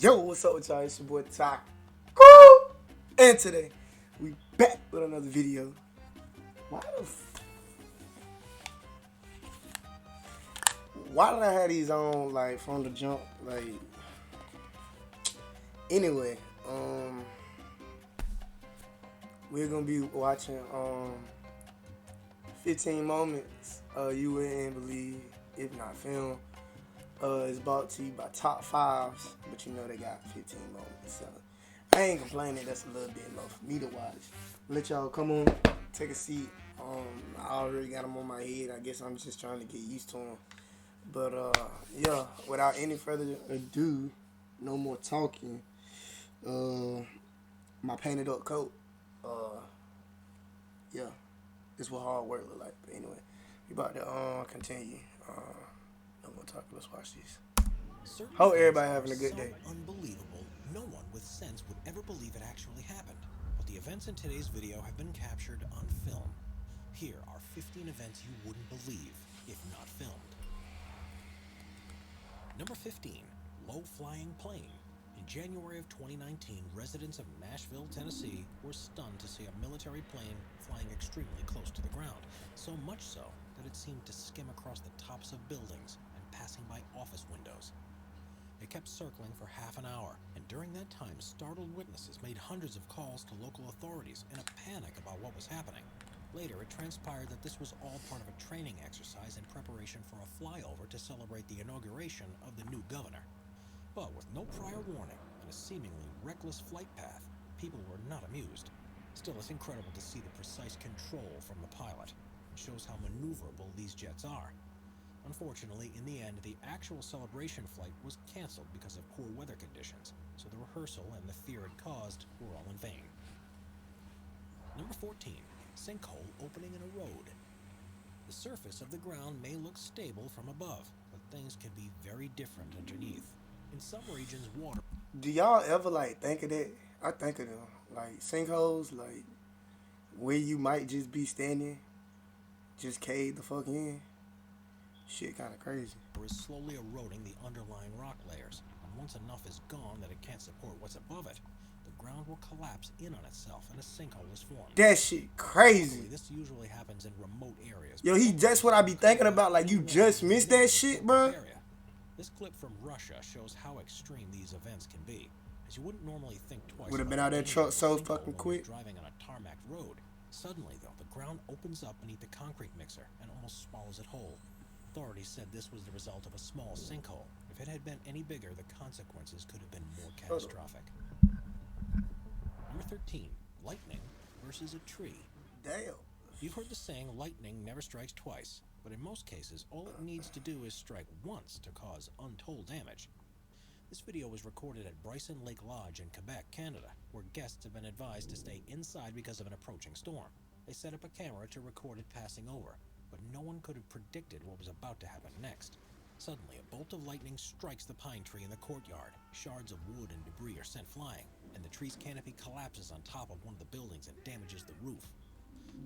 Yo, what's up with y'all? It's your boy Ty. Cool. And today, we back with another video. Why did I have these on, like, from the jump? Like, anyway, we're gonna be watching, 15 moments, you wouldn't believe, if not film. It's brought to you by Top Fives, but you know they got 15 moments, so I ain't complaining. That's a little bit enough for me to watch. Let y'all come on, take a seat. I already got them on my head. I guess I'm just trying to get used to them. But yeah, without any further ado, no more talking. My painted up coat. Yeah, this is what hard work look like. But anyway, we about to continue. No more talking. Let's watch these. Hope everybody having a good day. Unbelievable. No one with sense would ever believe it actually happened. But the events in today's video have been captured on film. Here are 15 events you wouldn't believe if not filmed. Number 15, low-flying plane. In January of 2019, residents of Nashville, Tennessee were stunned to see a military plane flying extremely close to the ground, so much so that it seemed to skim across the tops of buildings and passing by office windows. It kept circling for half an hour, and during that time, startled witnesses made hundreds of calls to local authorities in a panic about what was happening. Later, it transpired that this was all part of a training exercise in preparation for a flyover to celebrate the inauguration of the new governor. But with no prior warning and a seemingly reckless flight path, people were not amused. Still, it's incredible to see the precise control from the pilot. It shows how maneuverable these jets are. Unfortunately, in the end, the actual celebration flight was canceled because of poor weather conditions, so the rehearsal and the fear it caused were all in vain. Number 14. Sinkhole opening in a road. The surface of the ground may look stable from above, but things can be very different underneath. In some regions, water... Do y'all ever, like, think of that? I think of them. Like, sinkholes, like, where you might just be standing, just cave the fuck in. Shit kind of crazy. is slowly eroding the underlying rock layers, and once enough is gone that it can't support what's above it, the ground will collapse in on itself and a sinkhole is formed. That shit crazy. This usually happens in remote areas. Yo, that's what I be thinking about. Like, you just missed that shit, bro. This clip from Russia shows how extreme these events can be, as you wouldn't normally think twice. Would have been out that truck so fucking quick. Driving on a tarmac road. Suddenly, though, the ground opens up beneath the concrete mixer and almost swallows it whole. Authorities said this was the result of a small sinkhole. If it had been any bigger, the consequences could have been more catastrophic. Number 13, lightning versus a tree. Damn. You've heard the saying, lightning never strikes twice, but in most cases, all it needs to do is strike once to cause untold damage. This video was recorded at Bryson Lake Lodge in Quebec, Canada, where guests have been advised to stay inside because of an approaching storm. They set up a camera to record it passing over, but no one could have predicted what was about to happen next. Suddenly, a bolt of lightning strikes the pine tree in the courtyard. Shards of wood and debris are sent flying, and the tree's canopy collapses on top of one of the buildings and damages the roof.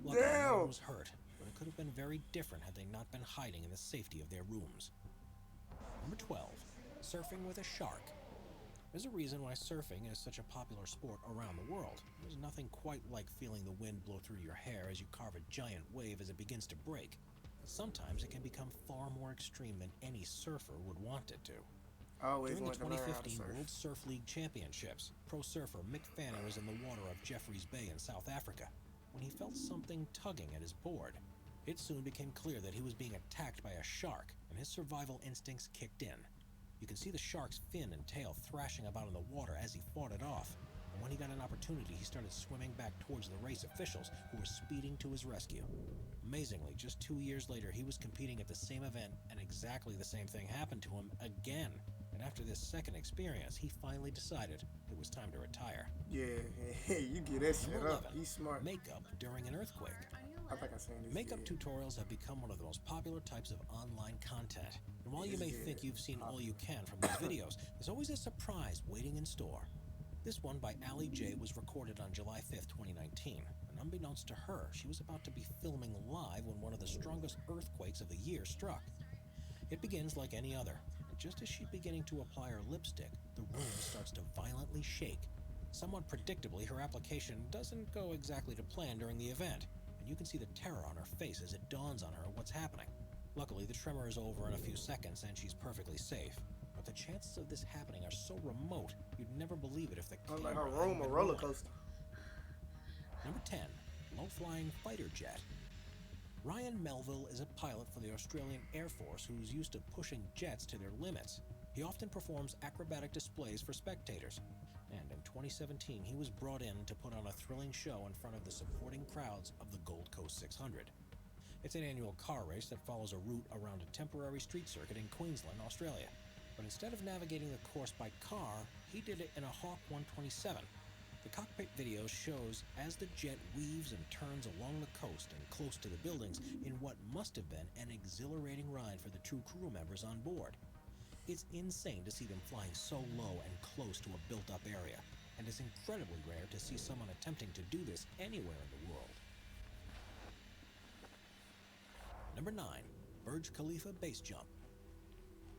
Luckily, no one was hurt, but it could have been very different had they not been hiding in the safety of their rooms. Number 12. Surfing with a shark. There's a reason why surfing is such a popular sport around the world. There's nothing quite like feeling the wind blow through your hair as you carve a giant wave as it begins to break. But sometimes it can become far more extreme than any surfer would want it to. During the 2015 World Surf League Championships, pro surfer Mick Fanning was in the water of Jeffreys Bay in South Africa when he felt something tugging at his board. It soon became clear that he was being attacked by a shark, and his survival instincts kicked in. You can see the shark's fin and tail thrashing about in the water as he fought it off, and when he got an opportunity, he started swimming back towards the race officials who were speeding to his rescue. Amazingly, just 2 years later, he was competing at the same event, and exactly the same thing happened to him again. And after this second experience, he finally decided it was time to retire. Yeah, you get that shit up. He's smart. Makeup during an earthquake. I think I've seen this. Makeup tutorials have become one of the most popular types of online content. And while you may think you've seen all you can from these videos, there's always a surprise waiting in store. This one by Allie J was recorded on July 5th, 2019. And unbeknownst to her, she was about to be filming live when one of the strongest earthquakes of the year struck. It begins like any other. Just as she's beginning to apply her lipstick, the boom starts to violently shake. Somewhat predictably, her application doesn't go exactly to plan during the event, and you can see the terror on her face as it dawns on her what's happening. Luckily, the tremor is over in a few seconds and she's perfectly safe. But the chances of this happening are so remote, you'd never believe it if the camera like her hadn't room a been roller rolling. coaster. Number 10. Low-flying fighter jet. Ryan Melville is a pilot for the Australian Air Force who's used to pushing jets to their limits. He often performs acrobatic displays for spectators. And in 2017, he was brought in to put on a thrilling show in front of the supporting crowds of the Gold Coast 600. It's an annual car race that follows a route around a temporary street circuit in Queensland, Australia. But instead of navigating the course by car, he did it in a Hawk 127. The cockpit video shows as the jet weaves and turns along the coast and close to the buildings in what must have been an exhilarating ride for the two crew members on board. It's insane to see them flying so low and close to a built-up area, and it's incredibly rare to see someone attempting to do this anywhere in the world. Number 9. Burj Khalifa Base Jump.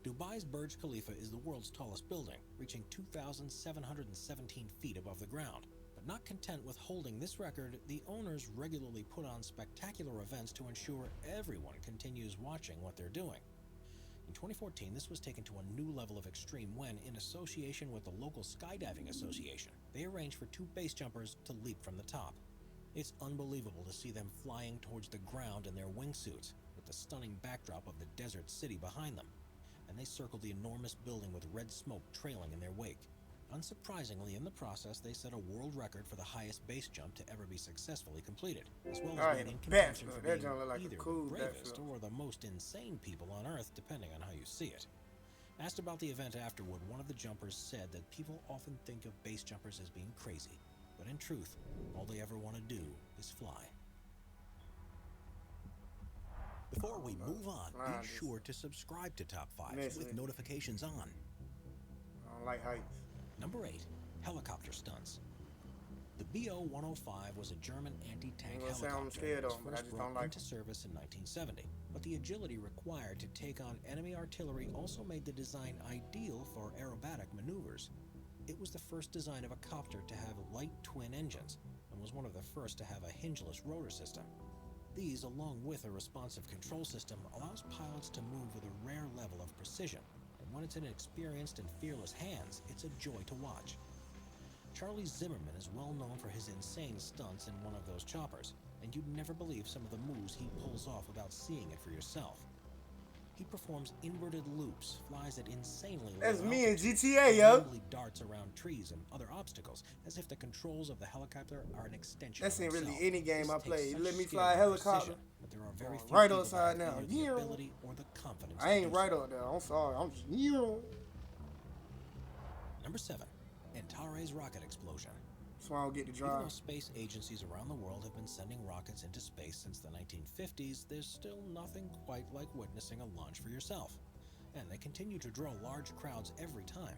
Dubai's Burj Khalifa is the world's tallest building, reaching 2,717 feet above the ground. But not content with holding this record, the owners regularly put on spectacular events to ensure everyone continues watching what they're doing. In 2014, this was taken to a new level of extreme when, in association with the local skydiving association, they arranged for two base jumpers to leap from the top. It's unbelievable to see them flying towards the ground in their wingsuits, with the stunning backdrop of the desert city behind them. And they circled the enormous building with red smoke trailing in their wake. Unsurprisingly, in the process, they set a world record for the highest base jump to ever be successfully completed, as well as being in contention for being either the bravest or the most insane people on Earth, depending on how you see it. Asked about the event afterward, one of the jumpers said that people often think of base jumpers as being crazy, but in truth, all they ever want to do is fly. Before we move on, be sure to subscribe to Top 5 with notifications on. I don't like heights. Number 8. Helicopter stunts. The BO-105 was a German anti-tank helicopter that was first brought into service in 1970. But the agility required to take on enemy artillery also made the design ideal for aerobatic maneuvers. It was the first design of a copter to have light twin engines, and was one of the first to have a hingeless rotor system. These, along with a responsive control system, allows pilots to move with a rare level of precision, and when it's in experienced and fearless hands, it's a joy to watch. Charlie Zimmerman is well known for his insane stunts in one of those choppers, and you'd never believe some of the moves he pulls off without seeing it for yourself. He performs inverted loops, flies at insanely low altitudes, me in GTA, yo. Darts around trees and other obstacles, as if the controls of the helicopter are an extension. That's in in really himself. any game I play. You let me skill fly a and helicopter. precision, but there are very few right people outside that have now. either the ability or the confidence I to ain't do right so. out there. I'm sorry. I'm just Number 7. Antares rocket explosion. That's why I don't get to Even drive. though space agencies around the world have been sending rockets into space since the 1950s, there's still nothing quite like witnessing a launch for yourself. And they continue to draw large crowds every time.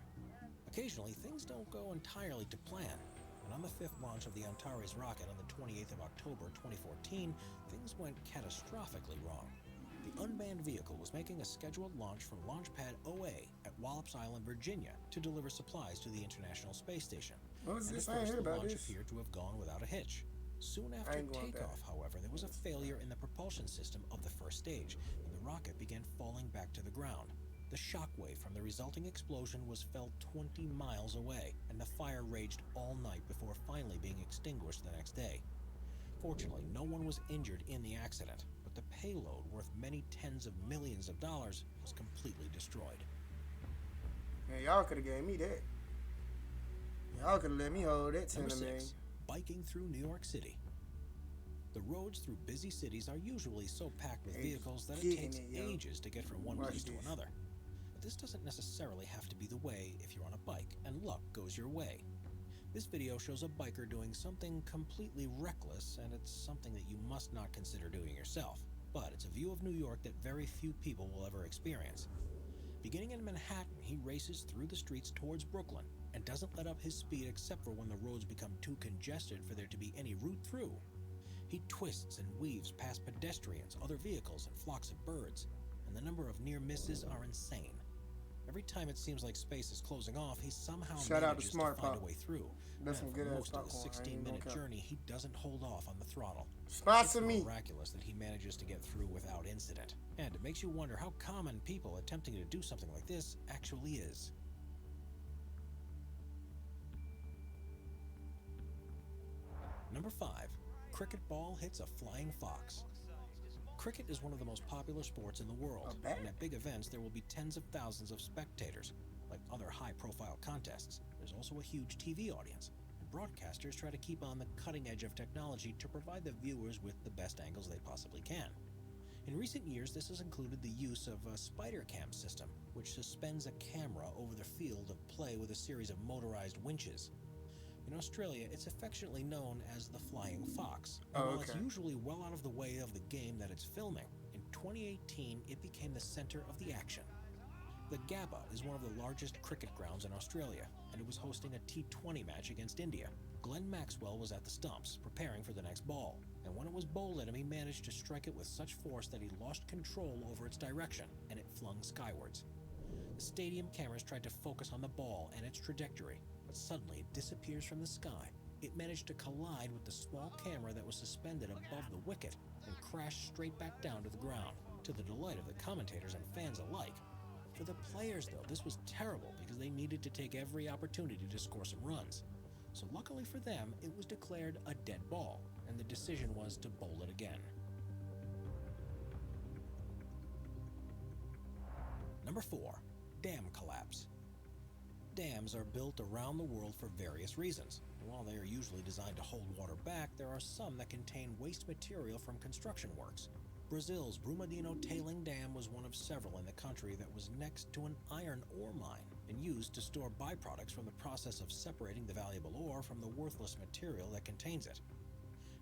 Occasionally, things don't go entirely to plan. And on the 5th launch of the Antares rocket on the 28th of October 2014, things went catastrophically wrong. The unmanned vehicle was making a scheduled launch from Launch Pad OA at Wallops Island, Virginia, to deliver supplies to the International Space Station. What was And this? at I ain't first, heard the about launch this. appeared to have gone without a hitch. Soon after takeoff, however, there was a failure in the propulsion system of the first stage, and the rocket began falling back to the ground. The shockwave from the resulting explosion was felt 20 miles away, and the fire raged all night before finally being extinguished the next day. Fortunately, no one was injured in the accident, but the payload, worth many tens of millions of dollars, was completely destroyed. Man, y'all could have gave me that. Y'all could have let me hold that 10 Number million. 6. Biking through New York City. The roads through busy cities are usually so packed with vehicles that it takes ages to get from one place to another. But this doesn't necessarily have to be the way if you're on a bike and luck goes your way. This video shows a biker doing something completely reckless, and it's something that you must not consider doing yourself. But it's a view of New York that very few people will ever experience. Beginning in Manhattan, he races through the streets towards Brooklyn and doesn't let up his speed except for when the roads become too congested for there to be any route through. He twists and weaves past pedestrians, other vehicles, and flocks of birds, and the number of near misses are insane. Every time it seems like space is closing off, he somehow Shout out to manages to Smart find a Pop. way through. That's And some for good ass most of the popcorn. I ain't 16-minute gonna count. journey, he doesn't hold off on the throttle. Sponsor It's me. miraculous that he manages to get through without incident. And it makes you wonder how common people attempting to do something like this actually is. Number 5. Cricket ball hits a flying fox. Cricket is one of the most popular sports in the world, and at big events there will be tens of thousands of spectators. Like other high-profile contests, there's also a huge TV audience, and broadcasters try to keep on the cutting edge of technology to provide the viewers with the best angles they possibly can. In recent years, this has included the use of a spider cam system, which suspends a camera over the field of play with a series of motorized winches. In Australia, it's affectionately known as the flying fox, and while it's usually well out of the way of the game that it's filming, in 2018 it became the center of the action. The Gabba is one of the largest cricket grounds in Australia, and it was hosting a T20 match against India. Glenn Maxwell was at the stumps, preparing for the next ball, and when it was bowled at him, he managed to strike it with such force that he lost control over its direction, and it flung skywards. The stadium cameras tried to focus on the ball and its trajectory, but suddenly it disappears from the sky. It managed to collide with the small camera that was suspended above the wicket and crashed straight back down to the ground, to the delight of the commentators and fans alike. For the players, though, this was terrible because they needed to take every opportunity to score some runs. So luckily for them, it was declared a dead ball, and the decision was to bowl it again. Number 4. Dam collapse. Dams are built around the world for various reasons. While they are usually designed to hold water back, there are some that contain waste material from construction works. Brazil's Brumadinho Tailing Dam was one of several in the country that was next to an iron ore mine and used to store byproducts from the process of separating the valuable ore from the worthless material that contains it.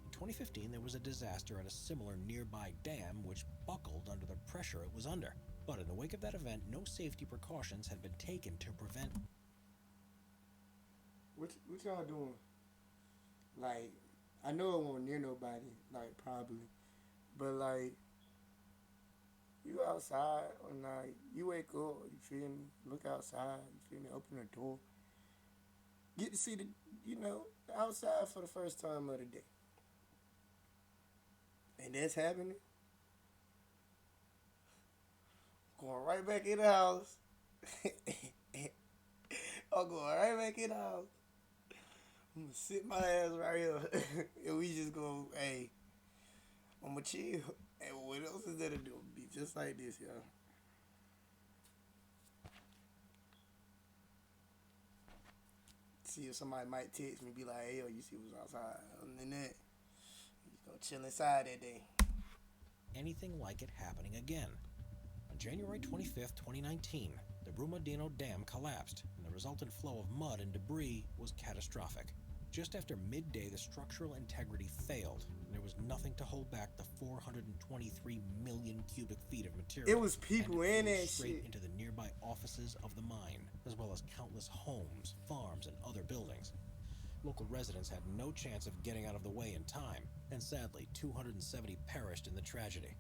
In 2015, there was a disaster at a similar nearby dam which buckled under the pressure it was under. But in the wake of that event, no safety precautions had been taken to prevent. What y'all doing? Like, I know it won't near nobody, like, probably. But, like, you outside or like, you wake up, you feel me? Look outside, you feel me? Open the door. Get to see the outside for the first time of the day. And that's happening. Going right back in the house. I'm going right back in the house. I'm gonna sit my ass right here. And we just go, hey, I'm gonna chill. And what else is there to do? Be just like this, y'all. See if somebody might text me, be like, hey, yo, you see what's outside. Other than that, you just gonna chill inside that day. Anything like it happening again. On January 25th, 2019, the Brumadinho Dam collapsed, and the resultant flow of mud and debris was catastrophic. Just after midday, the structural integrity failed, and there was nothing to hold back the 423 million cubic feet of material. It was people in that straight shit. into the nearby offices of the mine, as well as countless homes, farms, and other buildings. Local residents had no chance of getting out of the way in time, and sadly, 270 perished in the tragedy.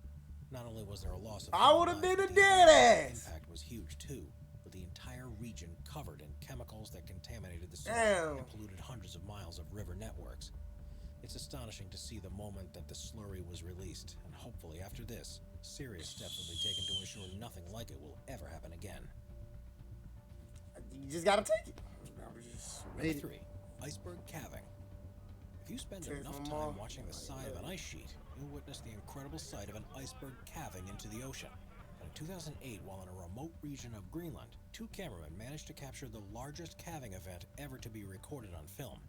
Not only was there a loss of I would have been a dead ass. The impact was huge too, with the entire region covered in chemicals that contaminated the soil and polluted hundreds of miles of river networks. It's astonishing to see the moment that the slurry was released, and hopefully after this, serious steps will be taken to ensure nothing like it will ever happen again. You just gotta take it. Number 3. Iceberg calving. If you spend enough time watching the side of an ice sheet, you'll witness the incredible sight of an iceberg calving into the ocean. And in 2008, while in a remote region of Greenland, 2 cameramen managed to capture the largest calving event ever to be recorded on film.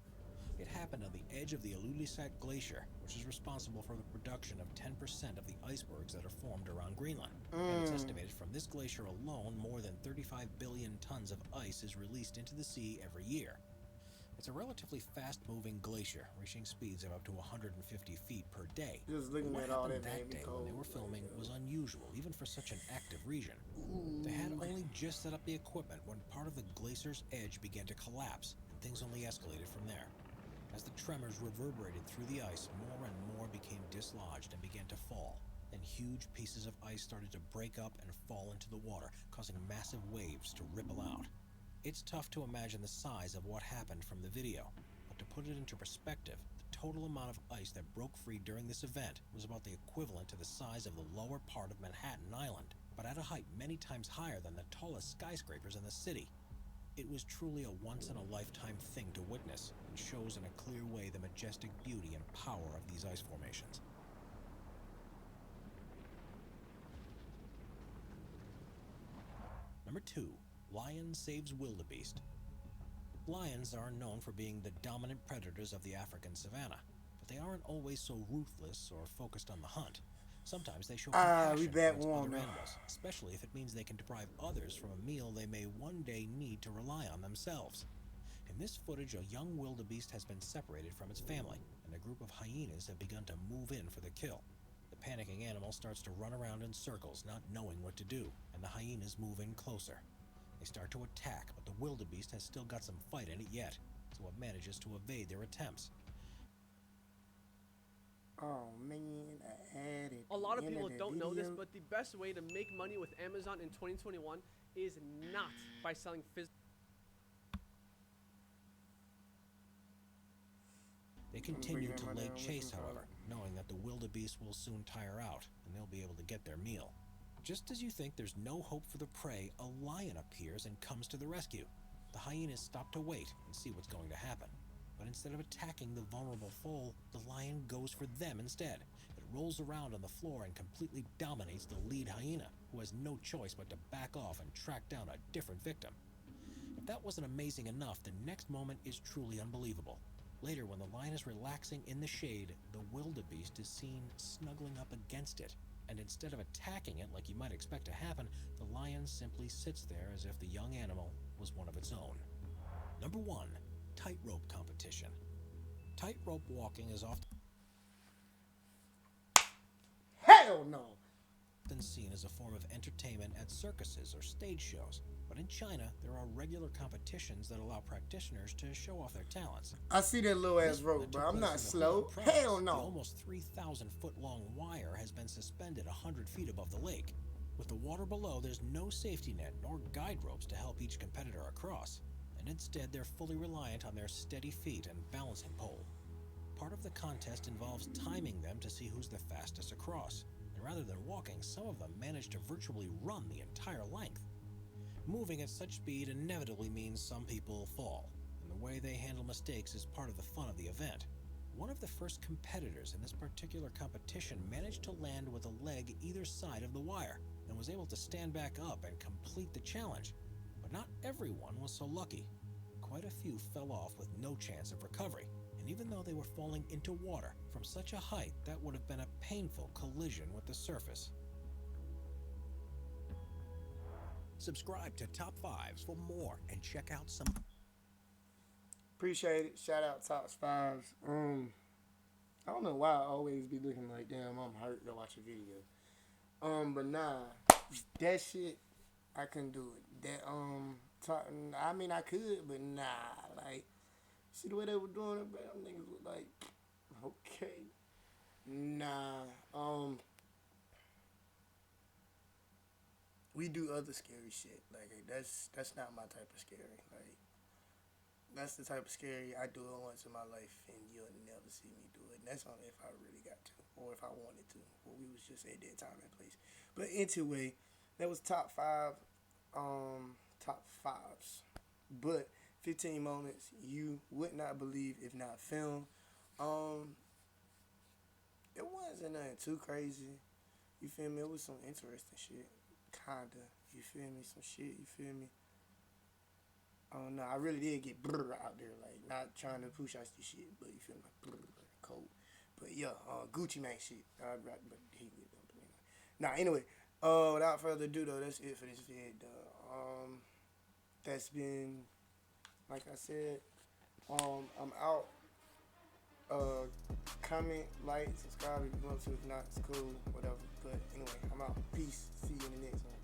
It happened on the edge of the Ilulissat Glacier, which is responsible for the production of 10% of the icebergs that are formed around Greenland. And it's estimated from this glacier alone, more than 35 billion tons of ice is released into the sea every year. It's a relatively fast-moving glacier, reaching speeds of up to 150 feet per day. Just looking what at all happened that day when they were filming was unusual, even for such an active region. They had only just set up the equipment when part of the glacier's edge began to collapse, and things only escalated from there. As the tremors reverberated through the ice, more and more became dislodged and began to fall. and huge pieces of ice started to break up and fall into the water, causing massive waves to ripple out. It's tough to imagine the size of what happened from the video, but to put it into perspective, the total amount of ice that broke free during this event was about the equivalent to the size of the lower part of Manhattan Island, but at a height many times higher than the tallest skyscrapers in the city. It was truly a once-in-a-lifetime thing to witness, and shows in a clear way the majestic beauty and power of these ice formations. Number 2. Lion saves wildebeest. Lions are known for being the dominant predators of the African savanna, but they aren't always so ruthless or focused on the hunt. Sometimes they show compassion towards other animals, especially if it means they can deprive others from a meal they may one day need to rely on themselves. In this footage, a young wildebeest has been separated from its family, and a group of hyenas have begun to move in for the kill. The panicking animal starts to run around in circles, not knowing what to do, and the hyenas move in closer. They start to attack, but the wildebeest has still got some fight in it yet, so it manages to evade their attempts. Oh man, I added. A lot of people don't know this, but the best way to make money with Amazon in 2021 is not by selling physical. They continue to lay chase, however, knowing that the wildebeest will soon tire out, and they'll be able to get their meal. Just as you think there's no hope for the prey, a lion appears and comes to the rescue. The hyenas stop to wait and see what's going to happen. But instead of attacking the vulnerable foal, the lion goes for them instead. It rolls around on the floor and completely dominates the lead hyena, who has no choice but to back off and track down a different victim. If that wasn't amazing enough, the next moment is truly unbelievable. Later, when the lion is relaxing in the shade, the wildebeest is seen snuggling up against it, and instead of attacking it like you might expect to happen, the lion simply sits there as if the young animal was one of its own. Number 1. Tightrope competition. Tightrope walking is often Hell no! seen as a form of entertainment at circuses or stage shows, but in China there are regular competitions that allow practitioners to show off their talents. I see that little ass rope, but I'm not slow. Hell no! The almost 3,000-foot long wire has been suspended 100 feet above the lake. With the water below, there's no safety net nor guide ropes to help each competitor across, and instead they're fully reliant on their steady feet and balancing pole. Part of the contest involves timing them to see who's the fastest across, and rather than walking, some of them manage to virtually run the entire length. Moving at such speed inevitably means some people fall, and the way they handle mistakes is part of the fun of the event. One of the first competitors in this particular competition managed to land with a leg either side of the wire, and was able to stand back up and complete the challenge. But not everyone was so lucky. Quite a few fell off with no chance of recovery, and even though they were falling into water from such a height, that would have been a painful collision with the surface. Subscribe to Top 5s for more and check out some. Appreciate it. Shout out Top 5s. I don't know why I always be looking like, damn, I'm hurt to watch a video. But nah, that shit, I couldn't do it. That, I mean, I could, but nah, like, see the way they were doing it, but them niggas were like, okay, nah, we do other scary shit, like, that's not my type of scary, like, that's the type of scary I do it once in my life, and you'll never see me do it, and that's only if I really got to, or if I wanted to, or we was just at that time and place. But anyway, that was top 5, top 5s, but 15 moments you would not believe if not filmed. It wasn't nothing too crazy, you feel me? It was some interesting shit, kinda, you feel me? Some shit, you feel me? I don't know, I really did get brr out there, like, not trying to push out this shit, but you feel me? Like, brr, cold. But yeah, Gucci Mane shit, but he did that. Nah, anyway, without further ado though, that's it for this vid. That's been, like I said, I'm out. Comment, like, subscribe if you want to. If not, it's cool, whatever. But anyway, I'm out. Peace. See you in the next one.